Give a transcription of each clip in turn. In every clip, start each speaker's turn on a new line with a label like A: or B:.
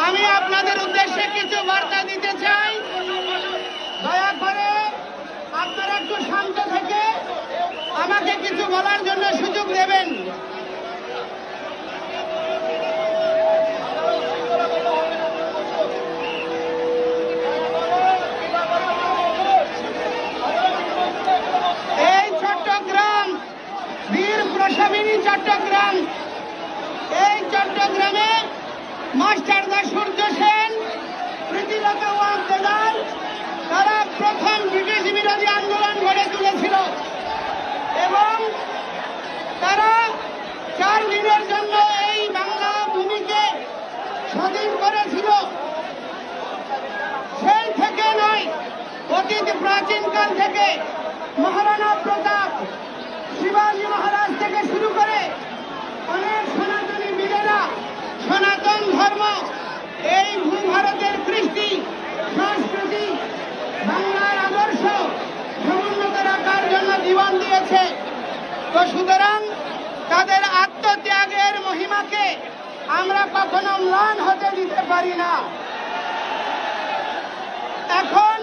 A: আমি আপনাদের উদ্দেশ্যে কিছু বার্তা দিতে চাই। দয়া করে আপনারা একটু শান্ত থেকে আমাকে কিছু বলার জন্য সুযোগ দেবেন। এই চট্টগ্রাম, বীর প্রসবিনী চট্টগ্রাম, এই চট্টগ্রামে মাস্টারদা সূর্য সেন, প্রীতিলতা ওয়াদ্দেদার তারা প্রথম ব্রিটিশ বিরোধী আন্দোলন গড়ে তুলেছিল এবং তারা 4 দিনের জন্য এই বাংলা ভূমিকে স্বাধীন করেছিল। সেই থেকে নয়, অতীত প্রাচীনকাল থেকে মহারানা প্রতাপ, শিবাজী মহারাজ থেকে শুরু করে অনেক সনাতনী বীরেরা সনাতন ধর্ম, এই ভূভারতের কৃষ্টি সংস্কৃতি, বাংলার আদর্শ সমুন্নত রাখার জন্য জীবন দিয়েছে। তো সুতরাং তাদের আত্মত্যাগের মহিমাকে আমরা কখনো ম্লান হতে দিতে পারি না। এখন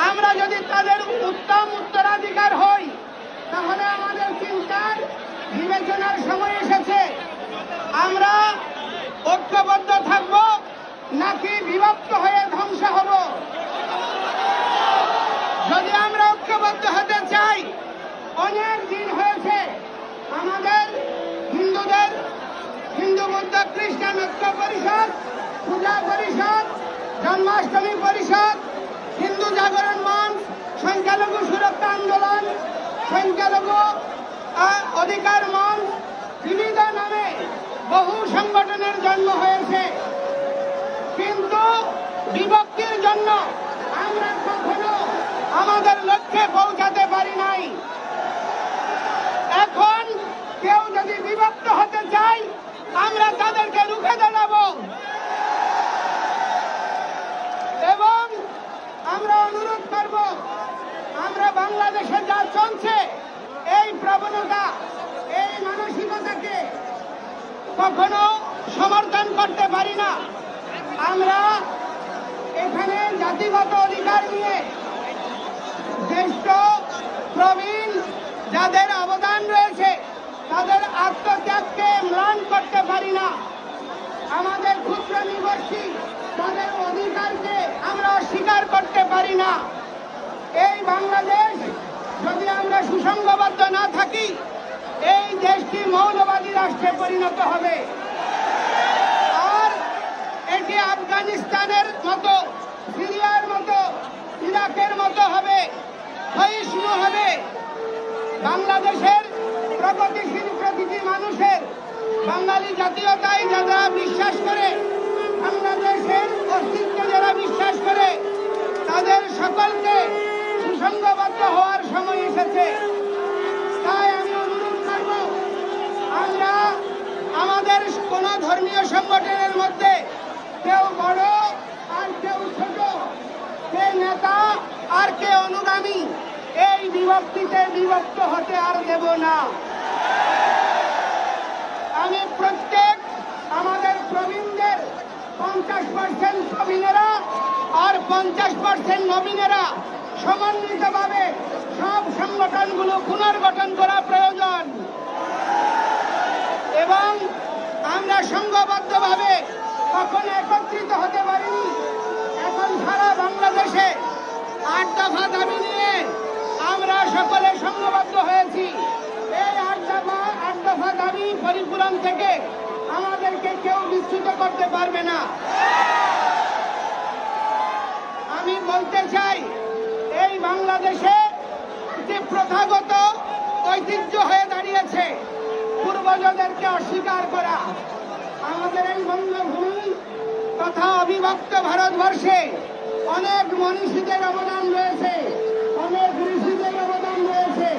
A: আমরা যদি তাদের উত্তম উত্তরাধিকার হই, তাহলে আমাদের চিন্তার বিবেচনার সময় এসেছে। আমরা ঐক্যবদ্ধ থাকব নাকি বিভক্ত হয়ে ধ্বংস হব? যদি আমরা ঐক্যবদ্ধ হতে চাই, অনেক দিন হয়েছে আমাদের হিন্দুদের হিন্দু বৌদ্ধ খ্রিস্টান ঐক্য পরিষদ, পূজা পরিষদ, জন্মাষ্টমী পরিষদ, হিন্দু জাগরণ মঞ্চ, সংখ্যালঘু সুরক্ষা আন্দোলন, সংখ্যালঘু অধিকার মঞ্চ, বিবিধ নামে বহু সংগঠনের জন্ম হয়েছে, কিন্তু বিভক্তির জন্য আমরা কখনো আমাদের লক্ষ্যে পৌঁছাতে পারি নাই। এখন কেউ যদি বিভক্ত হতে চায়, আমরা তাদেরকে রুখে দাঁড়াবো এবং আমরা অনুরোধ করব, আমরা বাংলাদেশে যা চলছে এই প্রবণতা, এই মানসিকতাকে কখনো সমর্থন করতে পারি না। আমরা এখানে জাতিগত অধিকার নিয়ে জ্যেষ্ঠ প্রবীণ যাদের অবদান রয়েছে তাদের আত্মত্যাগকে ম্লান করতে পারি না। আমাদের ক্ষুদ্র নিগোষ্ঠী তাদের অধিকারকে আমরা অস্বীকার করতে পারি না। এই বাংলাদেশ যদি আমরা সুসংঘবদ্ধ না থাকি, এই দেশটি মৌলবাদী রাষ্ট্রে পরিণত হবে। আর এটি আফগানিস্তানের মতো, সিরিয়ার মতো, ইরাকের মতো হবে, ক্ষয়িষ্ণু হবে। বাংলাদেশের প্রগতিশীল প্রকৃতি মানুষের, বাঙালি জাতীয়তায় যারা বিশ্বাস করে, বাংলাদেশের অস্তিত্বে যারা বিশ্বাস করে, তাদের সকলকে সুসংঘবদ্ধ হওয়ার সময় এসেছে। তাই আমি অনুরোধ করব, আমরা আমাদের কোন ধর্মীয় সংগঠনের মধ্যে কেউ বড় আর কেউ ছোট, কে নেতা আর কে অনুগামী, এই বিভক্তিতে বিভক্ত হতে আর দেব না। আমি প্রত্যেক আমাদের প্রবীণদের 50% প্রবীণেরা আর 50% নবীনেরা সমন্বিতভাবে সব সংগঠনগুলো পুনর্গঠন করা প্রয়োজন এবং আমরা সংঘবদ্ধভাবে কখনো একত্রিত হতে পারিনি। এখন সারা বাংলাদেশে 8 দফা দাবি নিয়ে আমরা সকলে সংঘবদ্ধ হয়েছি। এই 8 দফা দাবি পরিপূরণ থেকে আমাদেরকে কেউ বিচ্যুত করতে পারবে না। আমি বলতে চাই, এই বাংলাদেশে যে প্রথাগত ঐতিহ্য হয়ে দাঁড়িয়েছে পূর্বজদেরকে অস্বীকার করা, আমাদের এই বঙ্গভূমি তথা অবিভক্ত ভারতবর্ষে অনেক মনীষীদের অবদান রয়েছে, অনেক ঋষিদের অবদান রয়েছে,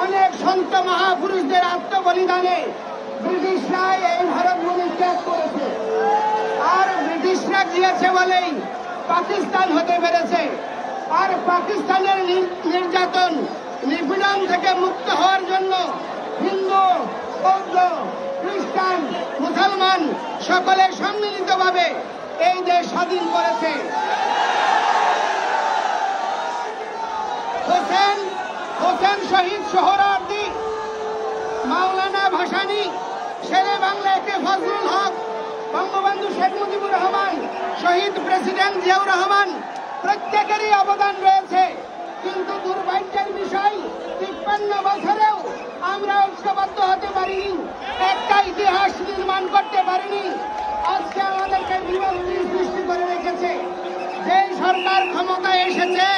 A: অনেক সন্ত মহাপুরুষদের আত্মবলিদানে ব্রিটিশরা এই ভারতভূমি ত্যাগ করেছে। আর ব্রিটিশরা দিয়েছে বলেই পাকিস্তান হতে পেরেছে। আর পাকিস্তানের নির্যাতন নিপীড়ন থেকে মুক্ত হওয়ার জন্য হিন্দু, বৌদ্ধ, খ্রিস্টান, মুসলমান সকলে সম্মিলিতভাবে এই দেশ স্বাধীন করেছে। হোসেন শহীদ সোহরাওয়ার্দী, মাওলানা ভাসানী, শেরে বাংলা একে ফজলুল হক, বঙ্গবন্ধু শেখ মুজিবুর রহমান, শহীদ প্রেসিডেন্ট জিয়াউর রহমান প্রত্যেকেরই অবদান রয়েছে। কিন্তু দুর্ভাগ্যের বিষয় ৫৩ বছরেও আমরা ঐক্যবদ্ধ হতে পারিনি, একটা ইতিহাস নির্মাণ করতে পারিনি। আজকে আমাদেরকে বিভক্তি সৃষ্টি করে রেখেছে। যে সরকার ক্ষমতায় এসেছে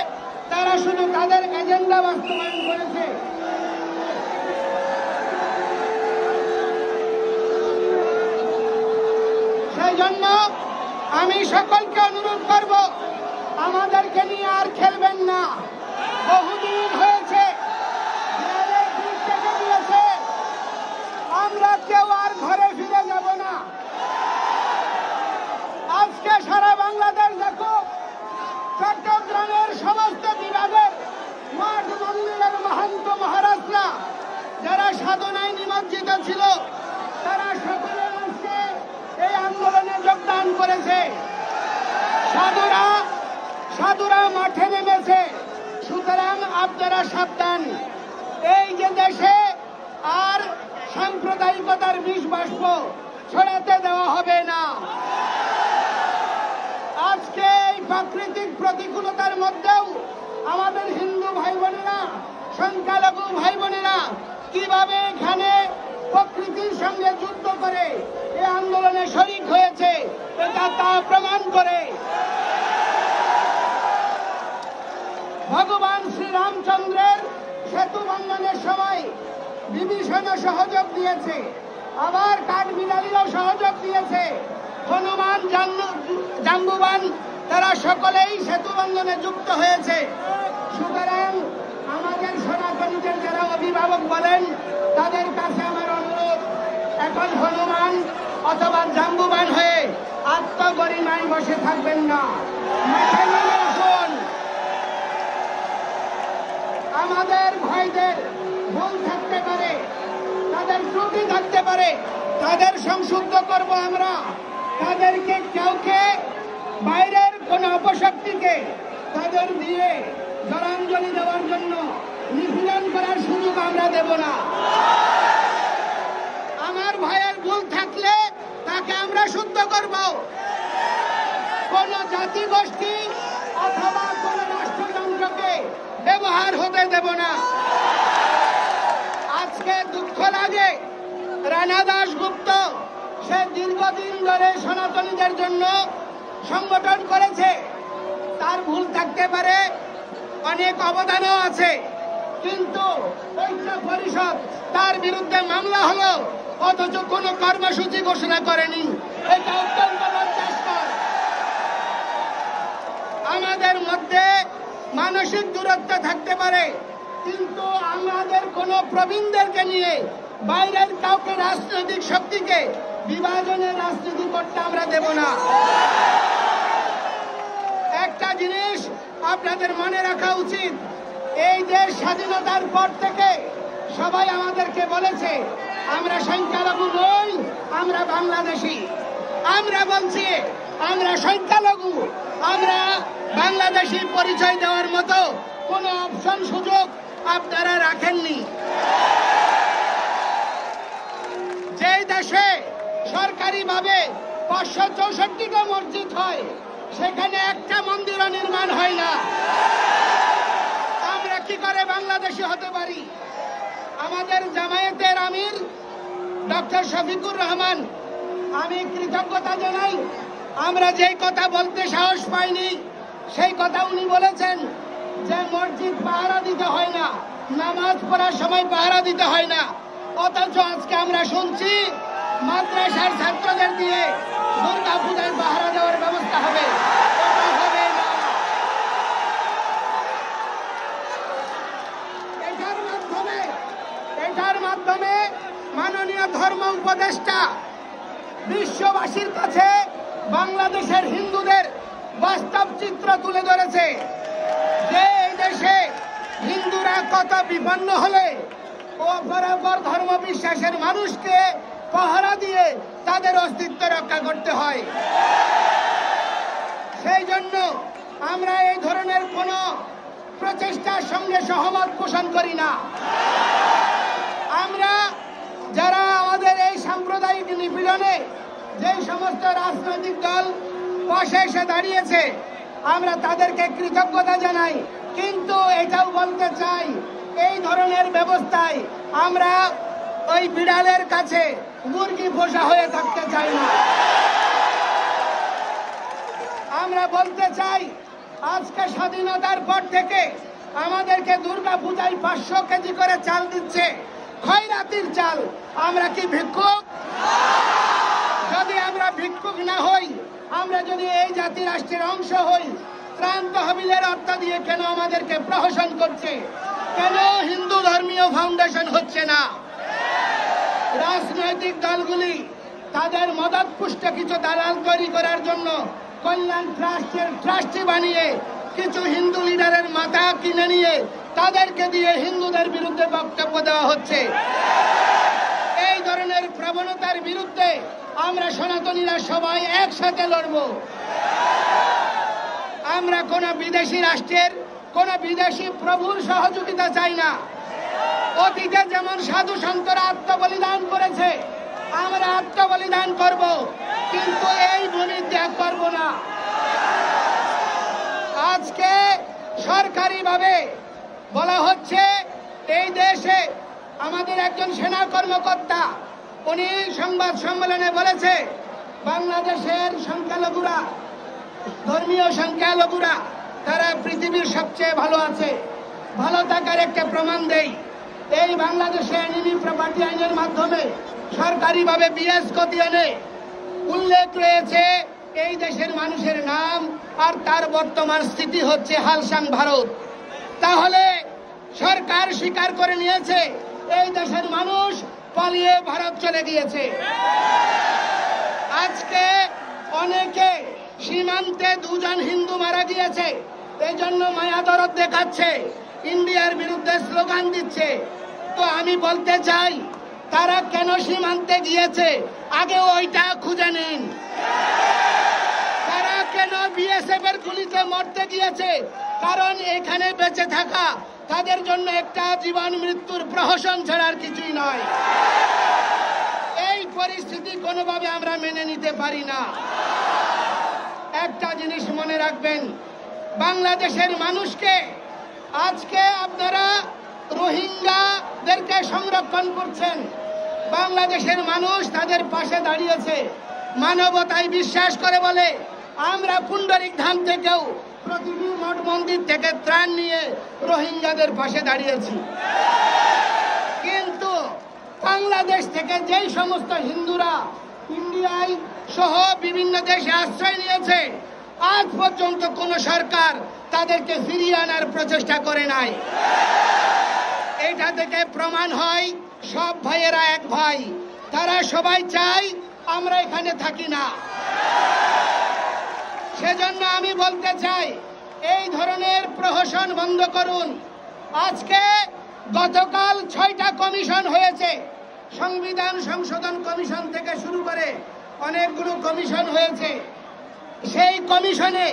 A: তারা শুধু তাদের এজেন্ডা বাস্তবায়ন করেছে। সেই জন্য আমি সকলকে অনুরোধ করব, আমাদেরকে নিয়ে আর খেলবেন না। বহুদিন হয়েছে, আমরা কেউ আর ঘরে ফিরে যাব না। আজকে সারা বাংলাদেশ দেখো, চট্টগ্রামের সমস্ত বিভাগের মঠ মন্দিরের মহান্ত মহারাজরা যারা সাধনায় নিমজ্জিত ছিল, তারা সকলে আজকে এই আন্দোলনে যোগদান করেছে। সাধুরা মাঠে নেমেছে। সুতরাং আপনারা সাবধান, এই যে দেশে আর সাম্প্রদায়িকতার বিষ বাষ্প ছড়াতে দেওয়া হবে না। আজকে এই প্রাকৃতিক প্রতিকূলতার মধ্যেও আমাদের হিন্দু ভাই বোনেরা, সংখ্যালঘু ভাই বোনেরা কিভাবে এখানে প্রকৃতির সঙ্গে যুদ্ধ করে এই আন্দোলনে শরিক হয়েছে, এটা তা প্রমাণ করে। ভগবান শ্রীরামচন্দ্রের সেতু বন্ধনের সময় বিভীষণও সহযোগ দিয়েছে, আবার কাঠবিড়ালিও সহযোগ দিয়েছে, হনুমান, জাম্বুবান তারা সকলেই সেতু বন্ধনে যুক্ত হয়েছে। সুতরাং আমাদের সনাতনীদের যারা অভিভাবক বলেন, তাদের কাছে আমার অনুরোধ, এখন হনুমান অথবা জাম্বুবান হয়ে আত্মগরিমায় বসে থাকবেন না। আমাদের ভাইদের ভুল থাকতে পারে, তাদের ত্রুটি থাকতে পারে, তাদের সংশুদ্ধ করব আমরা। তাদেরকে কাউকে বাইরের কোন অপশক্তিকে তাদের দিয়ে জলাঞ্জলি দেওয়ার জন্য নিপীড়ন করার সুযোগ আমরা দেব না। আমার ভাইয়ের ভুল থাকলে তাকে আমরা শুদ্ধ করব। কোন জাতি গোষ্ঠী অথবা কোন রাষ্ট্রযন্ত্রকে ব্যবহার হতে দেব না। আজকে দুঃখ লাগে, রানা দাশগুপ্ত সে দীর্ঘদিন ধরে সনাতনীদের জন্য সংগঠন করেছে, তার ভুল থাকতে পারে, অনেক অবদানও আছে, কিন্তু ঐক্য পরিষদ তার বিরুদ্ধে মামলা হলো, অথচ কোনো কর্মসূচি ঘোষণা করেনি। এটা অত্যন্ত লজ্জাস্কর। আমাদের মধ্যে মানসিক দূরত্ব থাকতে পারে, কিন্তু আমাদের কোন প্রবীণদেরকে নিয়ে বাইরের কাউকে রাজনৈতিক শক্তিকে বিভাজনের রাজনীতি করতে আমরা দেব না। একটা জিনিস আপনাদের মনে রাখা উচিত, এই দেশ স্বাধীনতার পর থেকে সবাই আমাদেরকে বলেছে আমরা সংখ্যালঘু নই, আমরা বাংলাদেশি। আমরা বলছি আমরা সংখ্যালঘু, আমরা বাংলাদেশি পরিচয় দেওয়ার মতো কোন অপশন সুযোগ আপনারা রাখেননি। যে দেশে সরকারিভাবে 564টা মসজিদ হয়, সেখানে একটা মন্দিরও নির্মাণ হয় না। আমরা কি করে বাংলাদেশি হতে পারি? আমাদের জামায়াতের আমির ডক্টর শফিকুর রহমান, আমি কৃতজ্ঞতা জানাই। আমরা যেই কথা বলতে সাহস পাইনি সেই কথা উনি বলেছেন যে মসজিদ পাহারা দিতে হয় না, নামাজ পড়ার সময় পাহারা দিতে হয় না, অথচ আজকে আমরা শুনছি মাদ্রাসার ছাত্রদের দিয়ে দুর্গা পূজায় পাহারা দেওয়ার ব্যবস্থা হবে। এটার মাধ্যমে মাননীয় ধর্ম উপদেষ্টা বিশ্ববাসীর কাছে বাংলাদেশের হিন্দুদের বাস্তব চিত্র তুলে ধরেছে যে এই দেশে হিন্দুরা কত বিপন্ন হলে অপরাপর ধর্ম বিশ্বাসের মানুষকে পাহারা দিয়ে তাদের অস্তিত্ব রক্ষা করতে হয়। সেই জন্য আমরা এই ধরনের কোনো প্রচেষ্টার সঙ্গে সহমত পোষণ করি না। আমরা যারা আমাদের এই সাম্প্রদায়িক নিপীড়নে যে সমস্ত রাজনৈতিক দল পাশে এসে দাঁড়িয়েছে, আমরা তাদেরকে কৃতজ্ঞতা জানাই, কিন্তু এটাও বলতে চাই এই ধরনের ব্যবস্থায় আমরা ওই বিড়ালের কাছে মুরগি পোষা হয়ে থাকতে চাই না। আমরা বলতে চাই আজকে স্বাধীনতার পর থেকে আমাদেরকে দুর্গা পূজায় 500 কেজি করে চাল দিচ্ছে, খয়রাতির চাল। আমরা কি ভিক্ষুক? যদি আমরা ভিক্ষুক না হই, আমরা যদি এই জাতি রাষ্ট্রের অংশ হই, ত্রাণ তহবিলের অর্থ দিয়ে কেন আমাদেরকে প্রহসন করছে? কেন হিন্দু ধর্মীয় ফাউন্ডেশন হচ্ছে না? রাজনৈতিক দলগুলি তাদের মদত পুষ্ট কিছু দালাল তৈরি করার জন্য কল্যাণ ট্রাস্টের ট্রাস্টি বানিয়ে কিছু হিন্দু লিডারের মাথা কিনে নিয়ে তাদেরকে দিয়ে হিন্দুদের বিরুদ্ধে বক্তব্য দেওয়া হচ্ছে। এই ধরনের প্রবণতার বিরুদ্ধে আমরা সনাতনীরা সবাই একসাথে লড়ব। আমরা কোন বিদেশি রাষ্ট্রের কোন বিদেশি প্রভুর সহযোগিতা চাই না। অতীতে যেমন সাধু সন্তরা আত্মবলিদান করেছে, আমরা আত্মবলিদান করব, কিন্তু এই ভূমি ত্যাগ করব না। আজকে সরকারিভাবে বলা হচ্ছে এই দেশে আমাদের একজন সেনা কর্মকর্তা উনি সংবাদ সম্মেলনে বলেছে বাংলাদেশের সংখ্যালঘুরা, ধর্মীয় সংখ্যালঘুরা তারা পৃথিবীর সবচেয়ে ভালো আছে। ভালো থাকার একটা প্রমাণ দেই, এই বাংলাদেশে এনিমি প্রপার্টি আইনের মাধ্যমে সরকারিভাবে বিএস খতিয়ানে উল্লেখ রয়েছে এই দেশের মানুষের নাম আর তার বর্তমান স্থিতি হচ্ছে হালসাং ভারত। তাহলে সরকার স্বীকার করে নিয়েছে এই দেশের মানুষ পালিয়ে ভারত চলে গিয়েছে। আজকে অনেকে সীমান্তে 2 জন হিন্দু মারা গিয়েছে, এই জন্য মায়া দরদ দেখাচ্ছে, ইন্ডিয়ার বিরুদ্ধে স্লোগান দিচ্ছে। তো আমি বলতে চাই তারা কেন সীমান্তে গিয়েছে আগে ওইটা খুঁজে নিন। তারা কেন বিএসএফ এর গুলিতে মরতে গিয়েছে? কারণ এখানে বেঁচে থাকা তাদের জন্য একটা জীবন মৃত্যুর প্রহসন ছাড়ার কিছুই নয়। এই পরিস্থিতি কোনোভাবে আমরা মেনে নিতে পারি না। একটা জিনিস মনে রাখবেন, বাংলাদেশের মানুষকে আজকে আপনারা রোহিঙ্গাদেরকে সংরক্ষণ করছেন, বাংলাদেশের মানুষ তাদের পাশে দাঁড়িয়েছে, মানবতায় বিশ্বাস করে বলে আমরা পুন্ডরিক ধাম থেকেও প্রতিটি মঠ মন্দির থেকে ত্রাণ নিয়ে রোহিঙ্গাদের পাশে দাঁড়িয়েছি। কিন্তু বাংলাদেশ থেকে যেই সমস্ত হিন্দুরা ইন্ডিয়ায় সহ বিভিন্ন দেশে আশ্রয় নিয়েছে, আজ পর্যন্ত কোন সরকার তাদেরকে ফিরিয়ে আনার প্রচেষ্টা করে নাই। এটা থেকে প্রমাণ হয় সব ভাইয়েরা এক ভাই, তারা সবাই চাই আমরা এখানে থাকি না। সেজন্য আমি বলতে চাই এই ধরনের প্রহসন বন্ধ করুন। আজকে গতকাল 6টা কমিশন হয়েছে, সংবিধান সংশোধন কমিশন থেকে শুরু করে অনেকগুলো কমিশন হয়েছে। সেই কমিশনে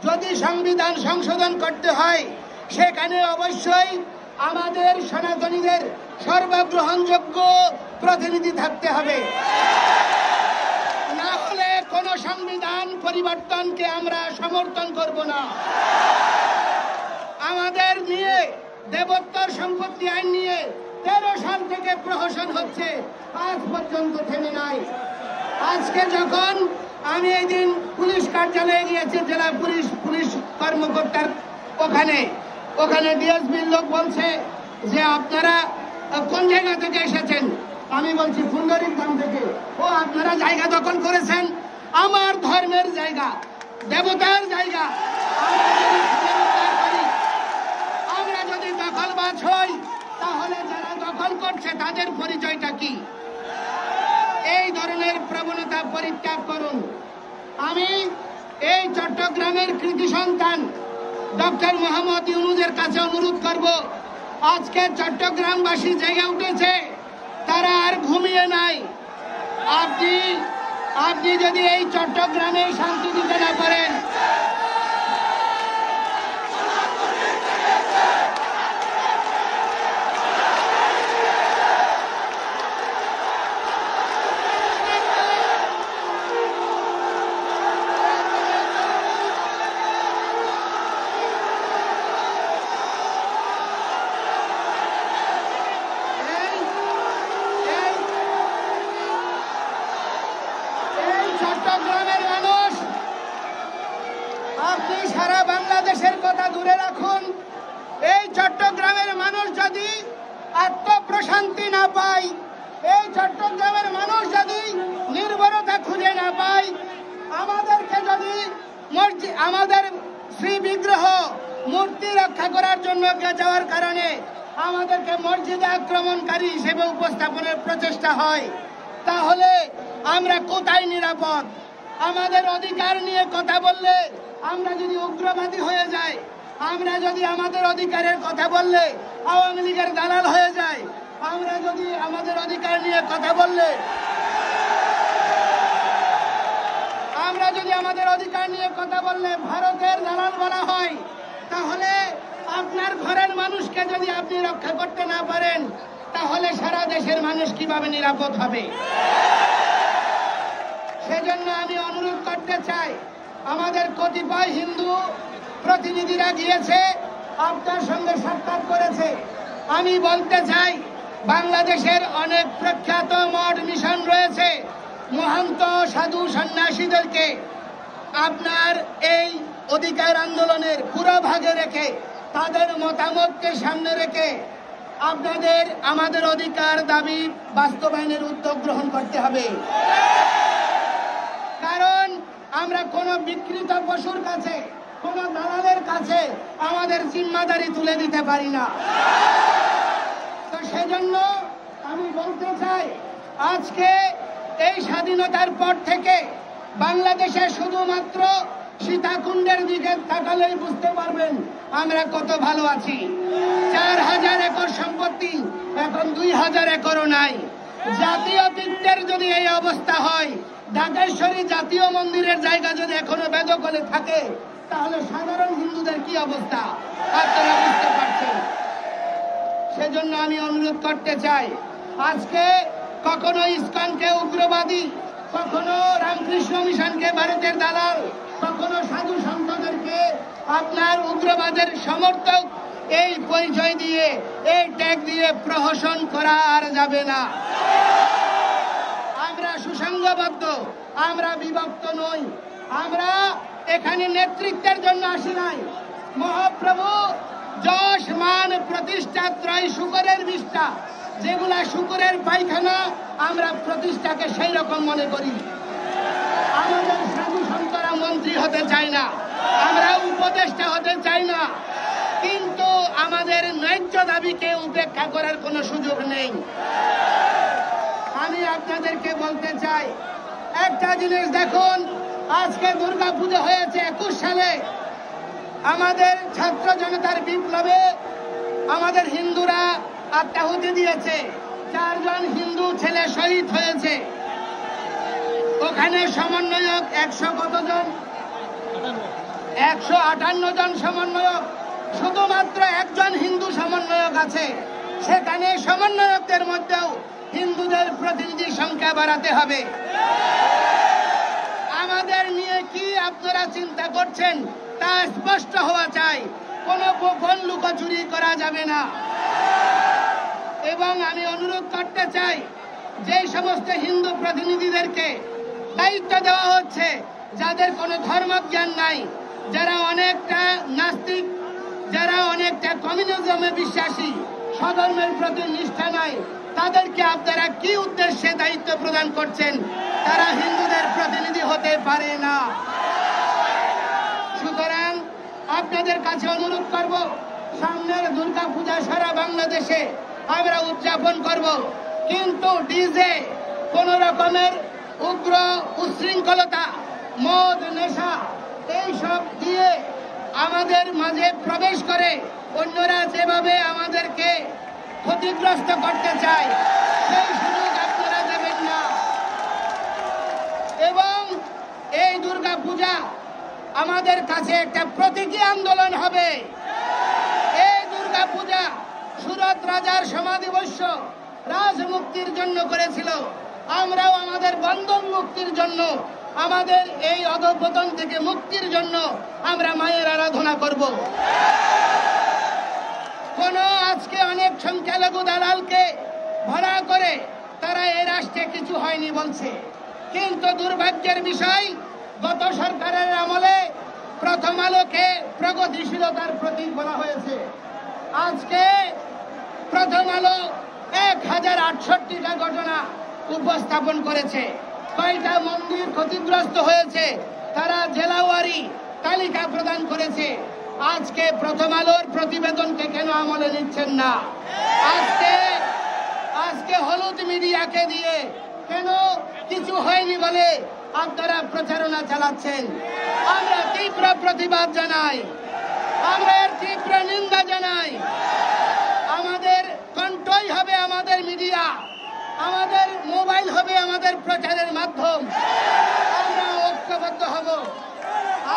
A: যদি সংবিধান সংশোধন করতে হয় সেখানে অবশ্যই আমাদের সনাতনীদের সর্বগ্রহণযোগ্য প্রতিনিধি থাকতে হবে, না হলে কোন সংবিধান পরিবর্তনকে আমরা সমর্থন করব না। আমাদের নিয়ে দেবোত্তর সম্পত্তি আইন নিয়ে 13 সাল থেকে প্রহসন হচ্ছে, আজ পর্যন্ত থেমে নাই। আজকে যখন আমি এই দিন পুলিশ কার্যালয়ে গিয়েছি, জেলা পুলিশ কর্মকর্তার ওখানে ডিএসপির লোক বলছে যে আপনারা কোন জায়গা থেকে এসেছেন? আমি বলছি পুন্ডরিক ধাম থেকে। ও আপনারা জায়গা দখল করেছেন? আমার ধর্মের জায়গা, দেবতার জায়গা, আমরা যদি দখলবাজ হই তাহলে যারা দখল করছে তাদের পরিচয়টা কি? এই ধরনের প্রবণতা পরিত্যাগ করুন। আমি এই চট্টগ্রামের কৃতি সন্তান ডক্টর মোহাম্মদ ইউনূসের কাছে অনুরোধ করব, আজকে চট্টগ্রামবাসী জেগে উঠেছে, তারা আর ঘুমিয়ে নাই। আপনি যদি এই চট্টগ্রামে শান্তি দিতে না পারেন বাংলাদেশের কথা দূরে রাখুন, এই চট্টগ্রামের মানুষ যদি আত্মপ্রশান্তি না পায়, এই চট্টগ্রামের মানুষ যদি নির্ভরতা খুঁজে না পায়, আমাদেরকে যদি আমাদের শ্রী বিগ্রহ মূর্তি রক্ষা করার জন্য যাওয়ার কারণে আমাদেরকে মসজিদে আক্রমণকারী হিসেবে উপস্থাপনের প্রচেষ্টা হয়, তাহলে আমরা কোথায় নিরাপদ? আমাদের অধিকার নিয়ে কথা বললে আমরা যদি উগ্রবাদী হয়ে যাই, আমরা যদি আমাদের অধিকারের কথা বললে আওয়ামী লীগের দালাল হয়ে যায়, আমরা যদি আমাদের অধিকার নিয়ে কথা বললে ভারতের দালাল বলা হয়, তাহলে আপনার ঘরের মানুষকে যদি আপনি রক্ষা করতে না পারেন, তাহলে সারা দেশের মানুষ কিভাবে নিরাপদ হবে? সেজন্য আমি অনুরোধ করতে চাই, আমাদের কতিপয় হিন্দু প্রতিনিধিরা গিয়েছে, আপনার সঙ্গে সাক্ষাৎ করেছে। আমি বলতে চাই, বাংলাদেশের অনেক প্রখ্যাত মঠ মিশন রয়েছে, মহান্ত সাধু সন্ন্যাসীদেরকে আপনার এই অধিকার আন্দোলনের পুরো ভাগে রেখে, তাদের মতামতকে সামনে রেখে আপনাদের আমাদের অধিকার দাবি বাস্তবায়নের উদ্যোগ গ্রহণ করতে হবে। কারণ আমরা কোনো বিকৃত পশুর কাছে, কোনো দালালের কাছে আমাদের জিম্মাদারি তুলে দিতে পারি না। তো সেজন্য আমি বলতে চাই, আজকে এই স্বাধীনতার পর থেকে বাংলাদেশে শুধুমাত্র সীতাকুণ্ডের দিকে তাকালেই বুঝতে পারবেন আমরা কত ভালো আছি। 4000 একর সম্পত্তি এখন 2000 একরও নাই। জাতীয় তীর্থের যদি এই অবস্থা হয়, ঢাকেশ্বরী জাতীয় মন্দিরের জায়গা যদি এখনো বেদখলে থাকে, তাহলে সাধারণ হিন্দুদের কি অবস্থা আপনারা বুঝতে পারছেন। সেজন্য আমি অনুরোধ করতে চাই, আজকে কখনো ইসকনকে উগ্রবাদী, কখনো রামকৃষ্ণ মিশনকে ভারতের দালাল, কখনো সাধু সন্তদেরকে আপনার উগ্রবাদের সমর্থক এই পরিচয় দিয়ে, এই ট্যাগ দিয়ে প্রহসন করা আর যাবে না। আমরা সুসংঘবদ্ধ, আমরা বিভক্ত নই। আমরা এখানে নেতৃত্বের জন্য আসি নাই। মহাপ্রভু যশ মান প্রতিষ্ঠা ত্রয় শুকরের বিষ্ঠা, যেগুলা শুকরের পায়খানা, আমরা প্রতিষ্ঠাকে সেই রকম মনে করি। আমাদের সাধু সন্তরা মন্ত্রী হতে চাই না, আমরা উপদেষ্টা হতে চাই না, কিন্তু আমাদের ন্যায্য দাবিকে উপেক্ষা করার কোনো সুযোগ নেই। আমি আপনাদেরকে বলতে চাই, একটা জিনিস দেখুন, আজকে দুর্গা পুজো হয়েছে 21 সালে। আমাদের ছাত্র জনতার বিপ্লবে আমাদের হিন্দুরা আত্মাহুতি দিয়েছে, 4 জন হিন্দু ছেলে শহীদ হয়েছে। ওখানে সমন্বয়ক 100 কতজন, 158 জন সমন্বয়ক, শুধুমাত্র 1 জন হিন্দু সমন্বয়ক আছে। সেখানে সমন্বয়কদের মধ্যেও হিন্দুদের প্রতিনিধি সংখ্যা বাড়াতে হবে। আমাদের নিয়ে কি আপনারা চিন্তা করছেন তা স্পষ্ট হওয়া চাই, কোনো গোপন লুকোচুরি করা যাবে না। এবং আমি অনুরোধ করতে চাই, যে সমস্ত হিন্দু প্রতিনিধিদেরকে দায়িত্ব দেওয়া হচ্ছে, যাদের কোনো ধর্মজ্ঞান নাই, যারা অনেকটা নাস্তিক, যারা অনেকটা কমিউনিজমে বিশ্বাসী, স্বধর্মের প্রতি নিষ্ঠা নাই, তাদেরকে আপনারা কি উদ্দেশ্যে দায়িত্ব প্রদান করছেন? তারা হিন্দুদের প্রতিনিধি হতে পারে না। সুতরাং আপনাদের কাছে অনুরোধ করব, সামনের দুর্গা পূজা সারা বাংলাদেশে আমরা উদযাপন করব, কিন্তু ডিজে, কোন রকমের উগ্র উশৃঙ্খলতা, মদ নেশা এইসব দিয়ে আমাদের মাঝে প্রবেশ করে অন্যরা যেভাবে আমাদেরকে ক্ষতিগ্রস্ত করতে চায়, সেই সুযোগ আপনারা দেবেন না। এবং এই দুর্গা পূজা আমাদের কাছে একটা প্রতীকী আন্দোলন হবে। এই দুর্গা পূজা সুরত রাজার সমাধিবস্য রাজমুক্তির জন্য করেছিল। আমরাও আমাদের বন্ধন মুক্তির জন্য, আমাদের এই অধঃপতন থেকে মুক্তির জন্য আমরা মায়ের আরাধনা করব। কোন আজকে অনেক সংখ্যালঘু দালালকে ভরা করে তারা এই রাষ্ট্রে কিছু হয়নি বলছে, কিন্তু দুর্ভাগ্যের বিষয়, গত সরকারের আমলে প্রথম আলোকে প্রগতিশীলতার প্রতীক বলা হয়েছে। আজকে প্রথম আলো 1068টা ঘটনা উপস্থাপন করেছে। কয়টা মন্দির ক্ষতিগ্রস্ত হয়েছে তারা জেলাওয়ারি তালিকা প্রদান করেছে। আজকে প্রথম আলোর প্রতিবেদনকে কেন আমলে নিচ্ছেন না? আজকে হলুদ মিডিয়াকে দিয়ে কেন কিছু হয়নি বলে আপনারা প্রচারণা চালাচ্ছেন? আমরা তীব্র প্রতিবাদ জানাই, আমরা এর তীব্র নিন্দা জানাই। আমাদের কণ্ঠই হবে আমাদের মিডিয়া, আমাদের মোবাইল হবে আমাদের প্রচারের মাধ্যম। আমরা ঐক্যবদ্ধ হব।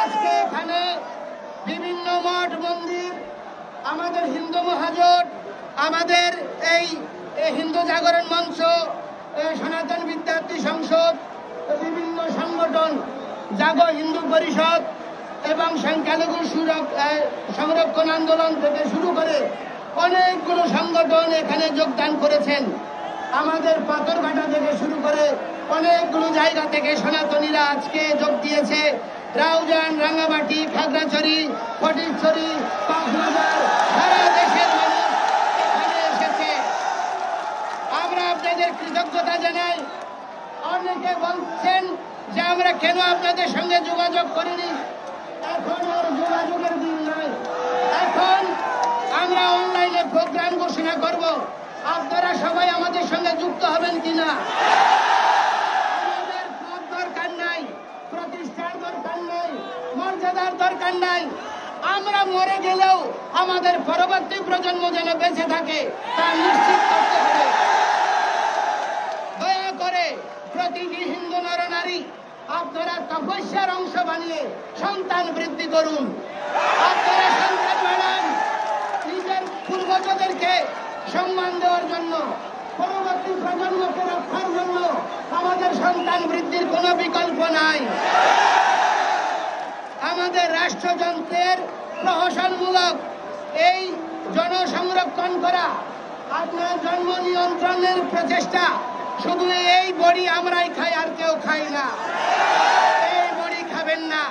A: আজকে এখানে বিভিন্ন মঠ মন্দির, আমাদের হিন্দু মহাজোট, আমাদের এই হিন্দু জাগরণ মঞ্চ, সনাতন বিদ্যার্থী সংসদ, বিভিন্ন সংগঠন, জাগো হিন্দু পরিষদ এবং সংখ্যালঘু সংরক্ষণ আন্দোলন থেকে শুরু করে অনেকগুলো সংগঠন এখানে যোগদান করেছেন। আমাদের পাথরঘাটা থেকে শুরু করে অনেকগুলো জায়গা থেকে সনাতনীরা আজকে যোগ দিয়েছে। রাউজান, রাঙ্গামাটি, খাগড়াছড়ি, ফটিকছড়ি, কক্সবাজার, সারা দেশের মানুষ এখানে এসেছে। আমরা আপনাদের কৃতজ্ঞতা জানাই। অনেকে বলছেন যে আমরা কেন আপনাদের সঙ্গে যোগাযোগ করিনি। এখন আর যোগাযোগের দিন নাই। এখন আমরা অনলাইনে প্রোগ্রাম ঘোষণা করব। আপনারা সবাই আমাদের সঙ্গে যুক্ত হবেন কিনা? আমাদের পদ দরকার নাই, প্রতিষ্ঠার দরকার নাই, মর্যাদার দরকার নাই। আমরা মরে গেলেও আমাদের পরবর্তী প্রজন্ম যেন বেঁচে থাকে তা নিশ্চিত করতে হবে। দয়া করে প্রতিটি হিন্দু নরনারী আপনারা তপস্যার অংশ বানিয়ে সন্তান বৃদ্ধি করুন। আপনারা সন্তান বাড়ান নিজের পূর্বজদেরকে সম্মান দেওয়ার জন্য, পরবর্তী প্রজন্মকে রক্ষার জন্য। আমাদের সন্তান বৃদ্ধির কোনো বিকল্প নাই। আমাদের রাষ্ট্রযন্ত্রের প্রহসনমূলক এই জনসংরক্ষণ করা, আপনার জন্ম নিয়ন্ত্রণের প্রচেষ্টা, শুধু এই বড়ি আমরাই খাই, আর কেউ খাই না। এই বড়ি খাবেন না।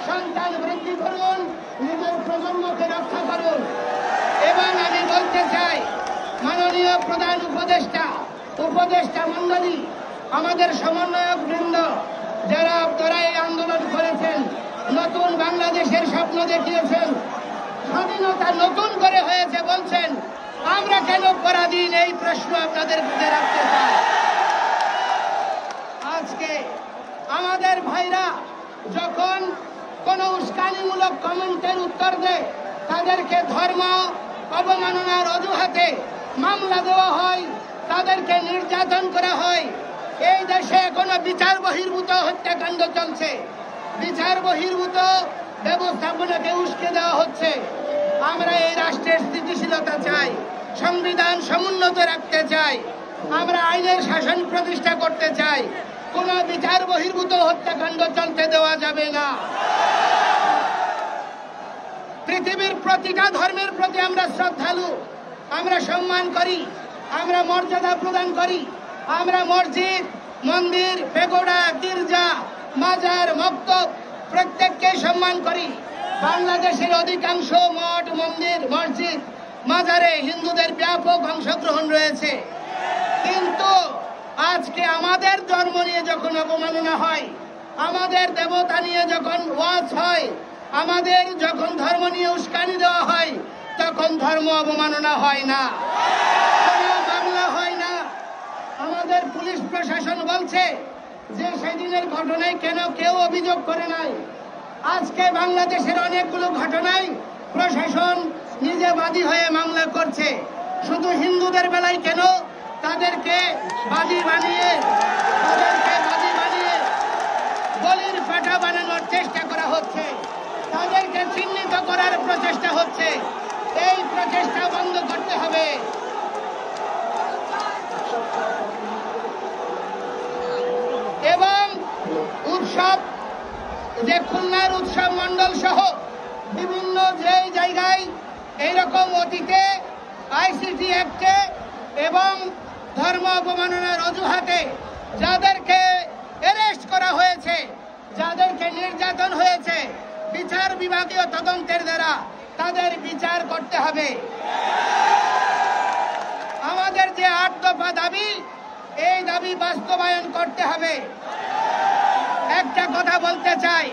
A: সন্তান বৃদ্ধি করুন, নিজের প্রজন্মকে রক্ষা করুন। এবং আমি বলতে চাই, মাননীয় প্রধান উপদেষ্টা মন্ডলী, আমাদের সমন্বয়ক বৃন্দ, যারা আপনারা এই আন্দোলন করেছেন, নতুন বাংলাদেশের স্বপ্ন দেখিয়েছেন, স্বাধীনতা নতুন করে হয়েছে বলছেন, আমরা কেন পরাধীন? এই প্রশ্ন আপনাদের বুঝে রাখতে চাই। আজকে আমাদের ভাইরা যখন কোন উস্কানিমূলক কমেন্টের উত্তর দেয়, তাদেরকে ধর্ম অবমাননার অজুহাতে মামলা দেওয়া হয়, তাদেরকে নির্যাতন করা হয়। এই দেশে এখনো বিচার বহির্ভূত হত্যাকাণ্ড চলছে। বিচার বহির্ভূত ব্যবস্থাপনাকে উস্কে দেওয়া হচ্ছে। আমরা এই রাষ্ট্রের স্থিতিশীলতা চাই, সংবিধান সমুন্নত রাখতে চাই, আমরা আইনের শাসন প্রতিষ্ঠা করতে চাই। কোন বিচার বহির্ভূত হত্যাকাণ্ড চলতে দেওয়া যাবে না। পৃথিবীর প্রতিটা ধর্মের প্রতি আমরা শ্রদ্ধালু, আমরা সম্মান করি, আমরা মর্যাদা প্রদান করি। আমরা মসজিদ, মন্দির, পেগোডা, গির্জা, মাজার, মক্তব প্রত্যেককে সম্মান করি। বাংলাদেশের অধিকাংশ মঠ, মন্দির, মসজিদ, মাজারে হিন্দুদের ব্যাপক অংশগ্রহণ রয়েছে। কিন্তু আজকে আমাদের ধর্ম নিয়ে যখন অবমাননা হয়, আমাদের দেবতা নিয়ে যখন ওয়াজ হয়, আমাদের যখন ধর্ম নিয়ে উস্কানি দেওয়া হয়, তখন ধর্ম অবমাননা হয় না, কোনো মামলা হয় না। আমাদের পুলিশ প্রশাসন বলছে যে সেদিনের ঘটনায় কেন কেউ অভিযোগ করে নাই। আজকে বাংলাদেশের অনেকগুলো ঘটনায় প্রশাসন নিজে বাদী হয়ে মামলা করছে। শুধু হিন্দুদের বেলায় কেন তাদেরকে বাদী বানিয়ে বলির পাঠা বানানোর চেষ্টা করা হচ্ছে, তাদেরকে চিহ্নিত করার প্রচেষ্টা হচ্ছে। এই প্রচেষ্টা বন্ধ করতে হবে। এবং উৎসব, যে খুলনার উৎসব মন্ডল সহ বিভিন্ন যে জায়গায় এইরকম অতীতে আইসিটি অ্যাক্টে এবং ধর্ম অবমাননার অজুহাতে যাদেরকে অ্যারেস্ট করা হয়েছে, যাদেরকে নির্যাতন হয়েছে, বিচার বিভাগীয় তদন্তের দ্বারা তাদের বিচার করতে হবে। আমাদের যে ৮ দফা দাবি, এই দাবি বাস্তবায়ন করতে হবে। একটা কথা বলতে চাই,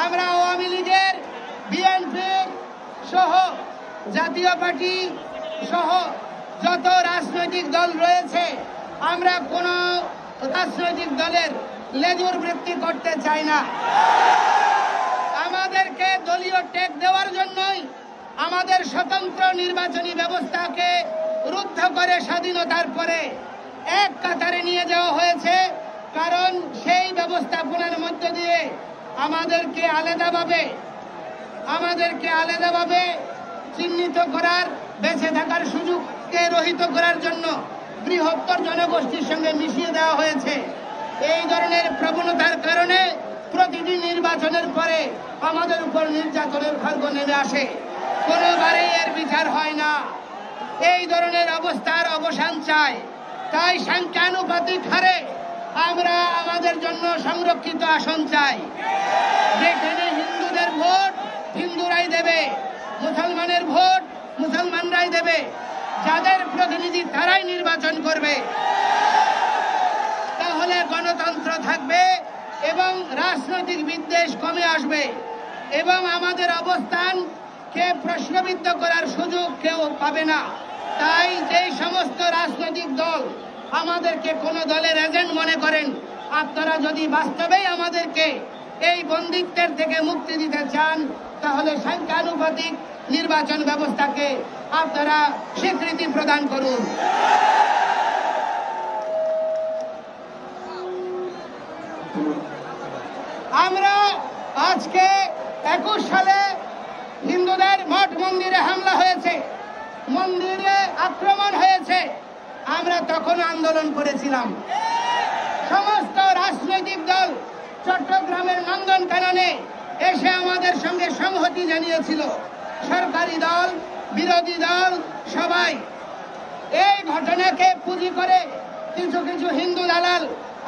A: আমরা আওয়ামী লীগের, বিএনপির সহ জাতীয় পার্টি সহ যত রাজনৈতিক দল রয়েছে, আমরা কোন রাজনৈতিক দলের লেজুর বৃত্তি করতে চাই না। আমাদেরকে দলীয় টেক দেওয়ার জন্যই আমাদের স্বতন্ত্র নির্বাচনী ব্যবস্থাকে রুদ্ধ করে স্বাধীনতার পরে এক কাতারে নিয়ে যাওয়া হয়েছে। কারণ সেই ব্যবস্থাপনার মধ্য দিয়ে আমাদেরকে আলাদাভাবে চিহ্নিত করার, বেঁচে থাকার সুযোগকে রহিত করার জন্য বৃহত্তর জনগোষ্ঠীর সঙ্গে মিশিয়ে দেওয়া হয়েছে। এই ধরনের প্রবণতার কারণে প্রতিটি নির্বাচনের পরে আমাদের উপর নির্যাতনের খড়গ নেমে আসে, কোনোবারেই এর বিচার হয় না। এই ধরনের অবস্থার অবসান চাই। তাই সংখ্যানুপাতিক হারে আমরা আমাদের জন্য সংরক্ষিত আসন চাই, যেখানে হিন্দুদের ভোট হিন্দুরাই দেবে, মুসলমানের ভোট মুসলমানরাই দেবে, যাদের প্রতিনিধি তারাই নির্বাচন করবে। তাহলে গণতন্ত্র থাকবে এবং রাজনৈতিক বিদ্বেষ কমে আসবে এবং আমাদের অবস্থানকে প্রশ্নবিদ্ধ করার সুযোগ কেউ পাবে না। তাই যে সমস্ত রাজনৈতিক দল আমাদেরকে কোন দলের এজেন্ট মনে করেন, আপনারা যদি বাস্তবেই আমাদেরকে এই বন্দিত্বের থেকে মুক্তি দিতে চান, তাহলে সংখ্যানুপাতিক নির্বাচন ব্যবস্থাকে আপনারা স্বীকৃতি প্রদান করুন। আমরা আজকে 21 সালে হিন্দুদের মঠ মন্দিরে হামলা হয়েছে, মন্দিরে আক্রমণ হয়েছে, আমরা তখন আন্দোলন করেছিলাম। সমস্ত রাজনৈতিক দল চট্টগ্রামের নন্দনকাননে এসে আমাদের সঙ্গে সংহতি জানিয়েছিল, সরকারি দল, বিরোধী দল সবাই। এই ঘটনাকে পুঁজি করে কিছু কিছু হিন্দু দালাল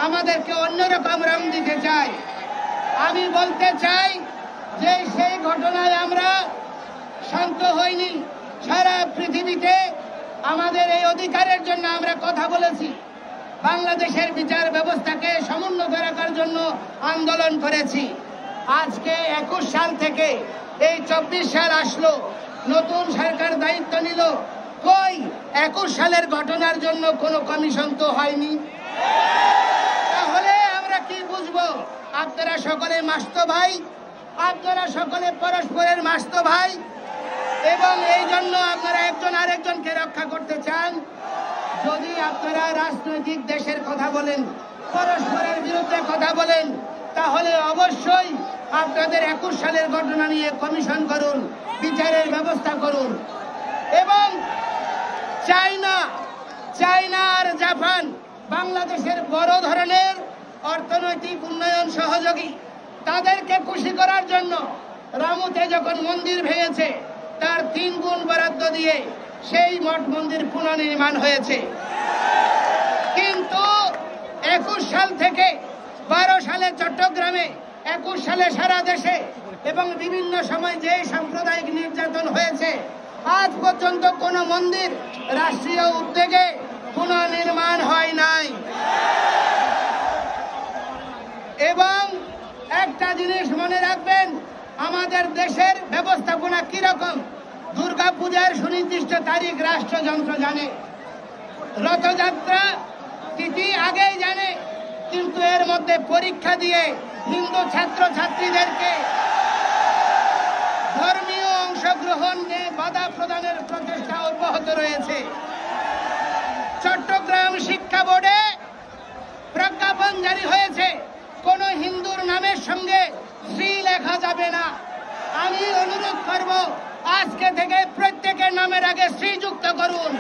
A: আমাদেরকে অন্যরকম রং দিতে চায়। আমি বলতে চাই যে সেই ঘটনায় আমরা শান্ত হইনি। সারা পৃথিবীতে আমাদের এই অধিকারের জন্য আমরা কথা বলেছি, বাংলাদেশের বিচার ব্যবস্থাকে সমুন্নত রাখার জন্য আন্দোলন করেছি। আজকে 21 সাল থেকে এই 24 সাল আসলো, নতুন সরকার দায়িত্ব নিল, কই 21 সালের ঘটনার জন্য কোনো কমিশন তো হয়নি। তাহলে আমরা কি বুঝবো? আপনারা সকলে মাসতো ভাই, আপনারা সকলে পরস্পরের মাসতো ভাই, এবং এই জন্য আপনারা একজন আরেকজনকে রক্ষা করতে চান। যদি আপনারা রাজনৈতিক দেশের কথা বলেন, পরস্পরের বিরুদ্ধে কথা বলেন, তাহলে অবশ্যই আপনাদের 21 সালের ঘটনা নিয়ে কমিশন করুন, বিচারের ব্যবস্থা করুন। এবং চায়না আর জাপান বাংলাদেশের বড় ধরনের অর্থনৈতিক উন্নয়ন সহযোগী, তাদেরকে খুশি করার জন্য রামুতে যখন মন্দির ভেঙেছে তার 3 গুণ বরাদ্দ দিয়ে সেই মঠ মন্দির পুনর্নির্মাণ হয়েছে। কিন্তু 21 সাল থেকে 12 সালে চট্টগ্রামে, 21 সালে সারা দেশে এবং বিভিন্ন সময় যে সাম্প্রদায়িক নির্যাতন হয়েছে, আজ পর্যন্ত কোন মন্দির রাষ্ট্রীয় উদ্যোগে পুনর্নির্মাণ হয় নাই। এবং একটা জিনিস মনে রাখবেন, আমাদের দেশের ব্যবস্থাপনা কিরকম। দুর্গা পূজার সুনির্দিষ্ট তারিখ রাষ্ট্রযন্ত্র জানে, রথযাত্রা তিথি আগেই জানে, কিন্তু এর মধ্যে পরীক্ষা দিয়ে হিন্দু ছাত্র ছাত্রীদেরকে ধর্মীয় অংশগ্রহণে বাধা প্রদানের প্রচেষ্টা অব্যাহত রয়েছে। চট্টগ্রাম শিক্ষা বোর্ডে প্রজ্ঞাপন জারি হয়েছে, কোন হিন্দুর নামের সঙ্গে শ্রী লেখা যাবে না। আমি অনুরোধ করব, আজকে থেকে প্রত্যেকের নামের আগে শ্রীযুক্ত করুন,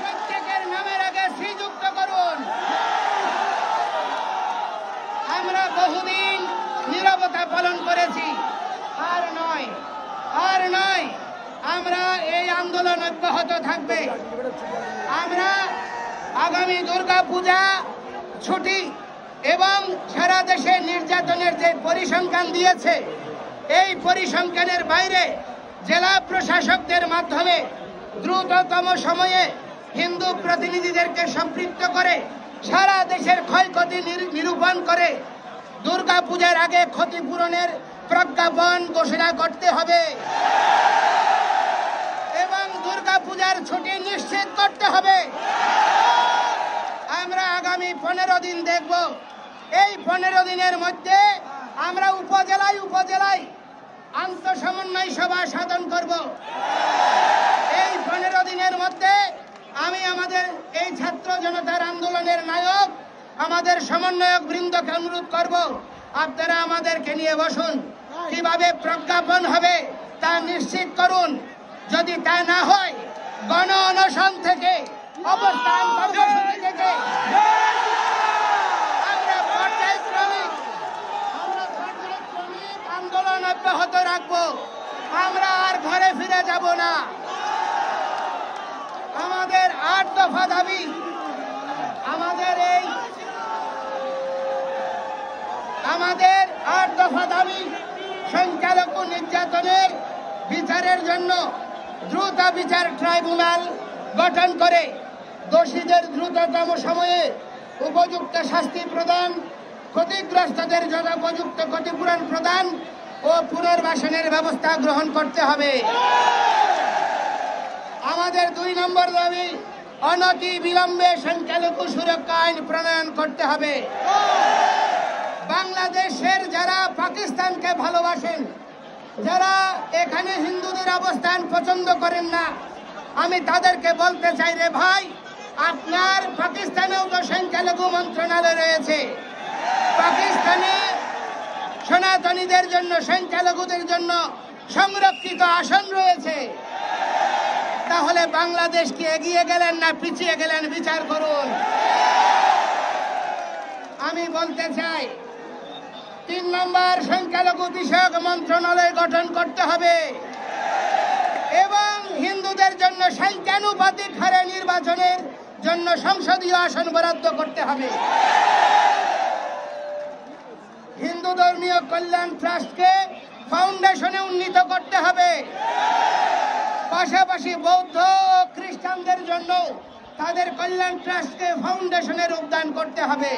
A: প্রত্যেকের নামের আগে শ্রীযুক্ত করুন। আমরা বহুদিন নীরবতা পালন করেছি, আর নয়, আমরা এই আন্দোলন অব্যাহত থাকবে। আমরা আগামী দুর্গা পূজা ছুটি এবং সারা দেশে নির্যাতনের যে পরিসংখ্যান দিয়েছে, এই পরিসংখ্যানের বাইরে জেলা প্রশাসকদের মাধ্যমে দ্রুততম সময়ে হিন্দু প্রতিনিধিদেরকে সম্পৃক্ত করে সারা দেশের ক্ষয়ক্ষতি নিরূপণ করে দুর্গাপূজার আগে ক্ষতিপূরণের প্রজ্ঞাপন ঘোষণা করতে হবে এবং দুর্গাপূজার ছুটি নিশ্চিত করতে হবে। আমরা আগামী 15 দিন দেখব। এই 15 দিনের মধ্যে আমরা উপজেলায় উপজেলায় আন্তঃসমন্বয় সভা সাধন করব। এই 15 দিনের মধ্যে আমি আমাদের এই ছাত্র জনতার আন্দোলনের নায়ক আমাদের সমন্বয়ক বৃন্দকে অনুরোধ করব, আপনারা আমাদেরকে নিয়ে বসুন, কিভাবে প্রজ্ঞাপন হবে তা নিশ্চিত করুন। যদি তা না হয় গণ অনশন থেকে অবস্থান কর্মসূচি থেকে আমরা পর্যায়ক্রমিক আন্দোলন অব্যাহত রাখবো। আমরা আর ঘরে ফিরে যাব না। আমাদের 8 দফা দাবি, আমাদের 8 দফা দাবি সংখ্যালঘু নির্যাতনের বিচারের জন্য দ্রুত বিচার ট্রাইব্যুনাল গঠন করে দোষীদের দ্রুততম সময়ে উপযুক্ত শাস্তি প্রদান, ক্ষতিগ্রস্তদের যথোপযুক্ত ক্ষতিপূরণ প্রদান ও পুনর্বাসনের ব্যবস্থা গ্রহণ করতে হবে। আমাদের 2 নম্বর দাবি, অনতি বিলম্বে সংখ্যালঘু সুরক্ষা আইন প্রণয়ন করতে হবে। বাংলাদেশের যারা পাকিস্তানকে ভালোবাসেন, যারা এখানে হিন্দুদের অবস্থান পছন্দ করেন না, আমি তাদেরকে বলতে চাই, রে ভাই, আপনার পাকিস্তানেও তো সংখ্যালঘু মন্ত্রণালয় রয়েছে। পাকিস্তানে সনাতনীদের জন্য, সংখ্যালঘুদের জন্য সংরক্ষিত আসন রয়েছে। তাহলে বাংলাদেশ কি এগিয়ে গেলেন না পিছিয়ে গেলেন, বিচার করুন। আমি বলতে চাই, 3 নম্বর, সংখ্যালঘু বিষয়ক মন্ত্রণালয় গঠন করতে হবে এবং হিন্দুদের জন্য সংখ্যানুপাতিক হারে নির্বাচনের জন্য সংসদীয় আসন বরাদ্দ করতে হবে। হিন্দু ধর্মীয় কল্যাণ ট্রাস্টকে ফাউন্ডেশনে উন্নীত করতে হবে। পাশাপাশি বৌদ্ধ ও খ্রিস্টানদের জন্য তাদের কল্যাণ ট্রাস্টকে ফাউন্ডেশনে রূপদান করতে হবে।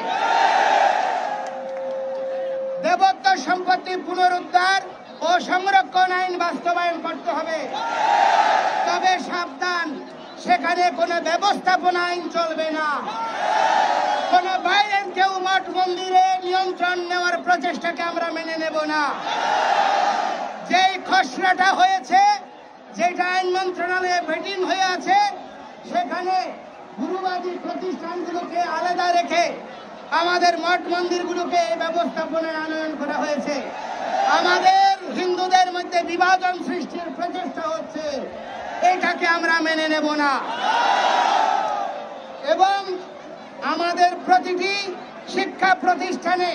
A: দেবত্ব সম্পত্তি পুনরুদ্ধার ও সংরক্ষণ আইন বাস্তবায়ন করতে হবে। তবে সাবধান, সেখানে কোনো ব্যবস্থাপনা আইন চলবে না। কোন বাইরের কেউ মঠ মন্দিরে নিয়ন্ত্রণ নেওয়ার প্রচেষ্টাকে আমরা মেনে নেব না। যেই খসড়াটা হয়েছে, যেটা আইন মন্ত্রণালয়ে ভেটিং হয়ে আছে, সেখানে গুরুবাদী প্রতিষ্ঠানগুলোকে আলাদা রেখে আমাদের মঠ মন্দিরগুলোকে এই ব্যবস্থাপনায় আনয়ন করা হয়েছে। আমাদের হিন্দুদের মধ্যে বিভাজন সৃষ্টির প্রচেষ্টা হচ্ছে, এটাকে আমরা মেনে নেব না। এবং আমাদের প্রতিটি শিক্ষা প্রতিষ্ঠানে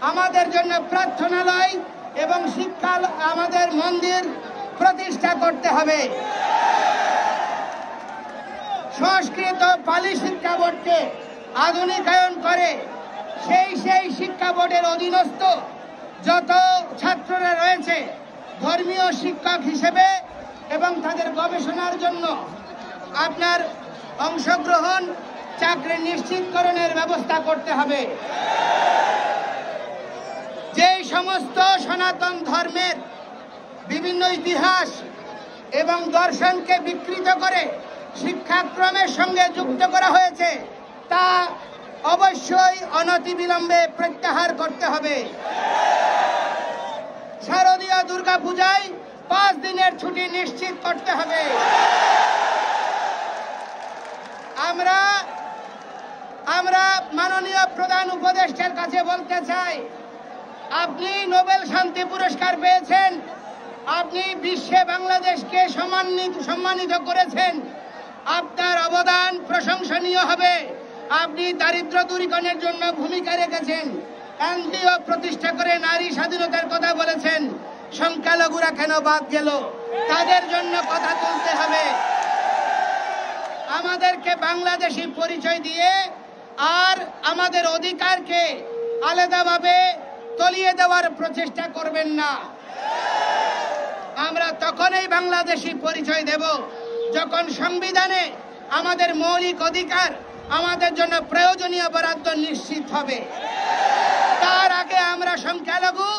A: আমাদের জন্য প্রার্থনালয় এবং শিক্ষা আমাদের মন্দির প্রতিষ্ঠা করতে হবে। সংস্কৃত পালি শিক্ষা বোর্ডকে আধুনিকায়ন করে সেই শিক্ষা বোর্ডের অধীনস্থ যত ছাত্ররা রয়েছে ধর্মীয় শিক্ষক হিসেবে এবং তাদের গবেষণার জন্য আপনার অংশগ্রহণ, চাকরি নিশ্চিতকরণের ব্যবস্থা করতে হবে। যেই সমস্ত সনাতন ধর্মের বিভিন্ন ইতিহাস এবং দর্শনকে বিকৃত করে শিক্ষাক্রমের সঙ্গে যুক্ত করা হয়েছে, তা অবশ্যই অনতিবিলম্বে প্রত্যাহার করতে হবে। শারদীয় দুর্গাপূজায় 5 দিনের ছুটি নিশ্চিত করতে হবে। আমরা মাননীয় প্রধান উপদেষ্টার কাছে বলতে চাই, আপনি নোবেল শান্তি পুরস্কার পেয়েছেন, আপনি বিশ্বে বাংলাদেশকে সম্মানিত করেছেন, আপনার অবদান প্রশংসনীয় হবে। আপনি দারিদ্র দূরীকরণের জন্য ভূমিকা রেখেছেন, এনজিও প্রতিষ্ঠা করে নারী স্বাধীনতার কথা বলেছেন। সংখ্যালঘুরা কেন বাদ গেল, তাদের জন্য কথা তুলতে হবে। আমাদেরকে বাংলাদেশি পরিচয় দিয়ে আর আমাদের অধিকারকে আলাদাভাবে তলিয়ে দেওয়ার প্রচেষ্টা করবেন না। আমরা তখনই বাংলাদেশি পরিচয় দেব যখন সংবিধানে আমাদের মৌলিক অধিকার, আমাদের জন্য প্রয়োজনীয় বরাদ্দ নিশ্চিত হবে। তার আগে আমরা সংখ্যালঘু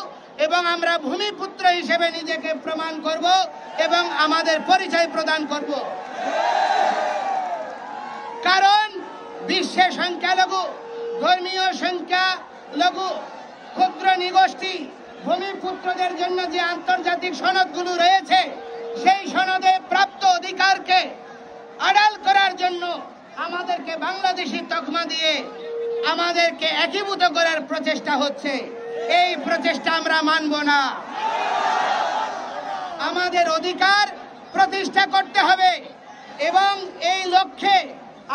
A: এবং আমরা ভূমিপুত্র হিসেবে নিজেকে প্রমাণ করব এবং আমাদের পরিচয় প্রদান করব। কারণ বিশ্বে সংখ্যালঘু, ধর্মীয় সংখ্যালঘু, ক্ষুদ্র নিগোষ্ঠী, ভূমিপুত্রদের জন্য যে আন্তর্জাতিক সনদগুলো রয়েছে সেই সনদে প্রাপ্ত অধিকারকে আড়াল করার জন্য আমাদেরকে বাংলাদেশি তকমা দিয়ে আমাদেরকে একীভূত করার প্রচেষ্টা হচ্ছে। এই প্রচেষ্টা আমরা মানব না। আমাদের অধিকার প্রতিষ্ঠা করতে হবে এবং এই লক্ষ্যে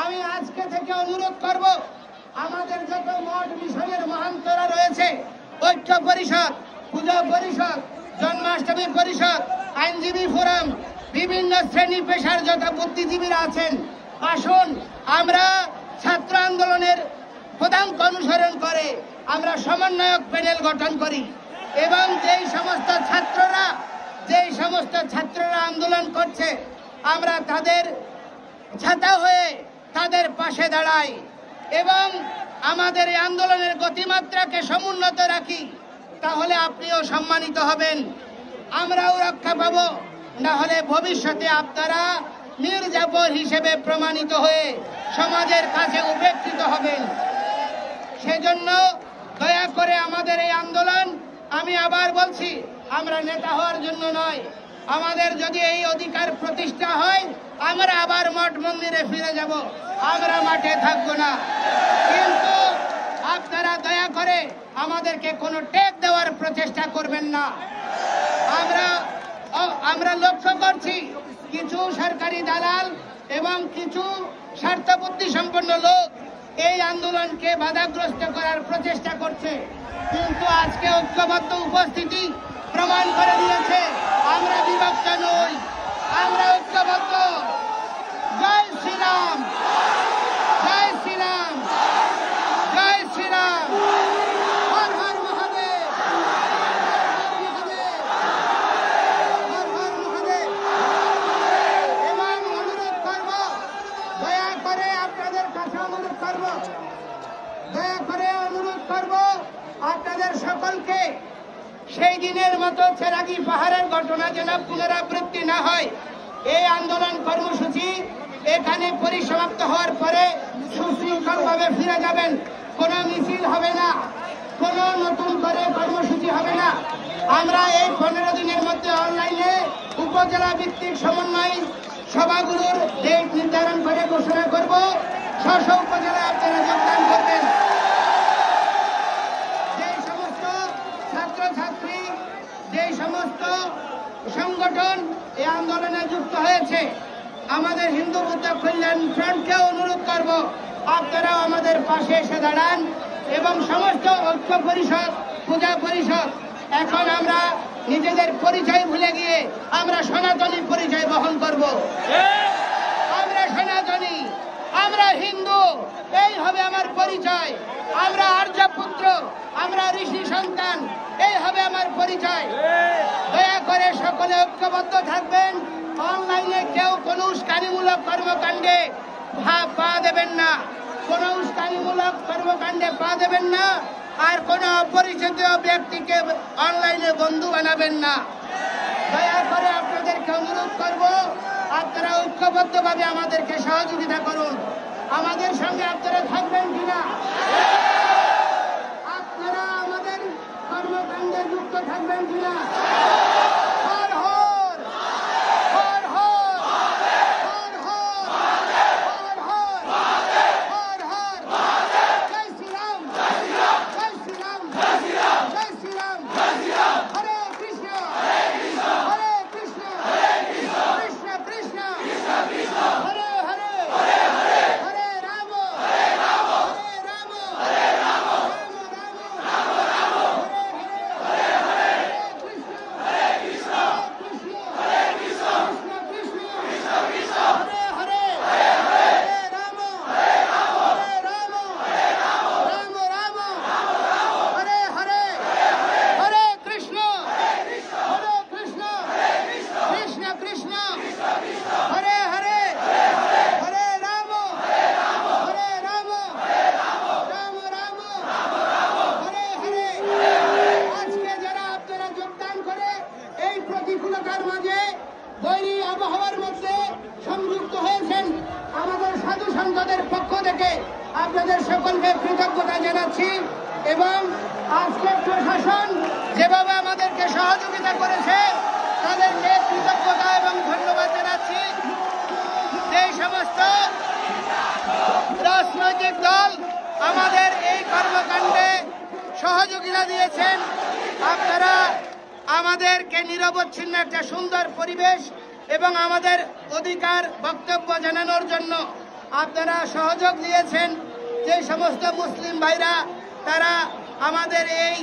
A: আমি আজকে থেকে অনুরোধ করব, আমাদের যত মঠ মিশনের মহান্তরা রয়েছে, ঐক্য পরিষদ, পূজা পরিষদ, জন্মাষ্টমী পরিষদ, আইনজীবী ফোরাম, বিভিন্ন শ্রেণী পেশার যত বুদ্ধিজীবীরা আছেন, আসুন আমরা ছাত্র আন্দোলনের পদাঙ্ক অনুসরণ করে আমরা সমন্বয়ক প্যানেল গঠন করি এবং যেই সমস্ত ছাত্ররা আন্দোলন করছে আমরা তাদের ছাতা হয়ে তাদের পাশে দাঁড়াই এবং আমাদের এই আন্দোলনের গতিমাত্রাকে সমুন্নত রাখি। তাহলে আপনিও সম্মানিত হবেন, আমরাও রক্ষা পাব। না হলে ভবিষ্যতে আপনারা নির্যাতন হিসেবে প্রমাণিত হয়ে সমাজের কাছে উপেক্ষিত হবেন। সেজন্য দয়া করে আমাদের এই আন্দোলন, আমি আবার বলছি, আমরা নেতা হওয়ার জন্য নয়। আমাদের যদি এই অধিকার প্রতিষ্ঠা হয় আমরা আবার মঠ মন্দিরে ফিরে যাব, আমরা মাঠে থাকবো না। কিন্তু আপনারা দয়া করে আমাদেরকে কোনো টেক দেওয়ার প্রচেষ্টা করবেন না। আমরা লক্ষ্য করছি কিছু সরকারি দালাল এবং কিছু স্বার্থবুদ্ধি সম্পন্ন লোক এই আন্দোলনকে বাধাগ্রস্ত করার প্রচেষ্টা করছে, কিন্তু আজকে ঐক্যবদ্ধ উপস্থিতি প্রমাণ করে দিয়েছে আমরা বিভক্ত নই, আমরা ঐক্যবদ্ধ। জয় শ্রীরাম, জয় শ্রীরাম, জয় শ্রীরাম, হর হর মহাদেব, হর হর মহাদেব। এবং অনুরোধ করব, দয়া করে আপনাদের কাছে অনুরোধ করব, দয়া করে অনুরোধ করব আপনাদের সকলকে সেই দিনের মতো চেরাগি পাহাড়ের ঘটনা যেন পুনরাবৃত্তি না হয়। এই আন্দোলন কর্মসূচি এখানে পরিসমাপ্ত হওয়ার পরে সুশৃঙ্খলভাবে ফিরে যাবেন। কোনো মিছিল হবে না, কোনো নতুন করে কর্মসূচি হবে না। আমরা এই 15 দিনের মধ্যে অনলাইনে উপজেলা ভিত্তিক সমন্বয় সভাগুলোর ডেট নির্ধারণ করে ঘোষণা করব। স্ব উপজেলায় আপনারা যোগদান করবেন। যে সমস্ত ছাত্রছাত্রী, যে সমস্ত সংগঠন এই আন্দোলনে যুক্ত হয়েছে, আমাদের হিন্দু বুদ্ধ কল্যাণ ফ্রন্টকে অনুরোধ করব আপনারাও আমাদের পাশে এসে দাঁড়ান এবং সমস্ত ঐক্য পরিষদ, পূজা পরিষদ, এখন আমরা নিজেদের পরিচয় ভুলে গিয়ে আমরা সনাতনী পরিচয় বহন করব। আমরা সনাতনী, আমরা হিন্দু, এই হবে আমার পরিচয়। আমরা আর্যপুত্র, আমরা ঋষি সন্তান, এই হবে আমার পরিচয়। দয়া করে সকলে ঐক্যবদ্ধ থাকবেন। অনলাইনে কেউ কোনো উস্কানিমূলক কর্মকাণ্ডে পা দেবেন না, কোনো উস্কানিমূলক কর্মকাণ্ডে পা দেবেন না, আর কোনো অপরিচিত ব্যক্তিকে অনলাইনে বন্ধু বানাবেন না। দয়া করে আপনাদেরকে অনুরোধ করব আপনারা ঐক্যবদ্ধভাবে আমাদেরকে সহযোগিতা করুন। আমাদের সঙ্গে আপনারা থাকবেন কিনা? আপনারা আমাদের কর্মকাণ্ডে যুক্ত থাকবেন কিনা? এবং আজকের প্রশাসন যেভাবে আমাদেরকে সহযোগিতা করেছে তাদেরকে কৃতজ্ঞতা এবং ধন্যবাদ জানাচ্ছি। যে সমস্ত রাজনৈতিক দল আমাদের এই কর্মকাণ্ডে সহযোগিতা দিয়েছেন, আপনারা আমাদেরকে নিরবচ্ছিন্ন একটা সুন্দর পরিবেশ এবং আমাদের অধিকার বক্তব্য জানানোর জন্য আপনারা সহযোগ দিয়েছেন। যে সমস্ত মুসলিম ভাইরা তারা আমাদের এই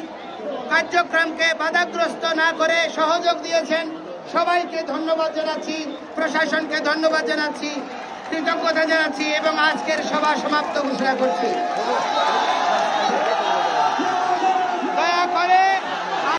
A: কার্যক্রমকে বাধাগ্রস্ত না করে সহযোগ দিয়েছেন, সবাইকে ধন্যবাদ জানাচ্ছি, প্রশাসনকে ধন্যবাদ জানাচ্ছি, কৃতজ্ঞতা জানাচ্ছি এবং আজকের সভা সমাপ্ত ঘোষণা করছি।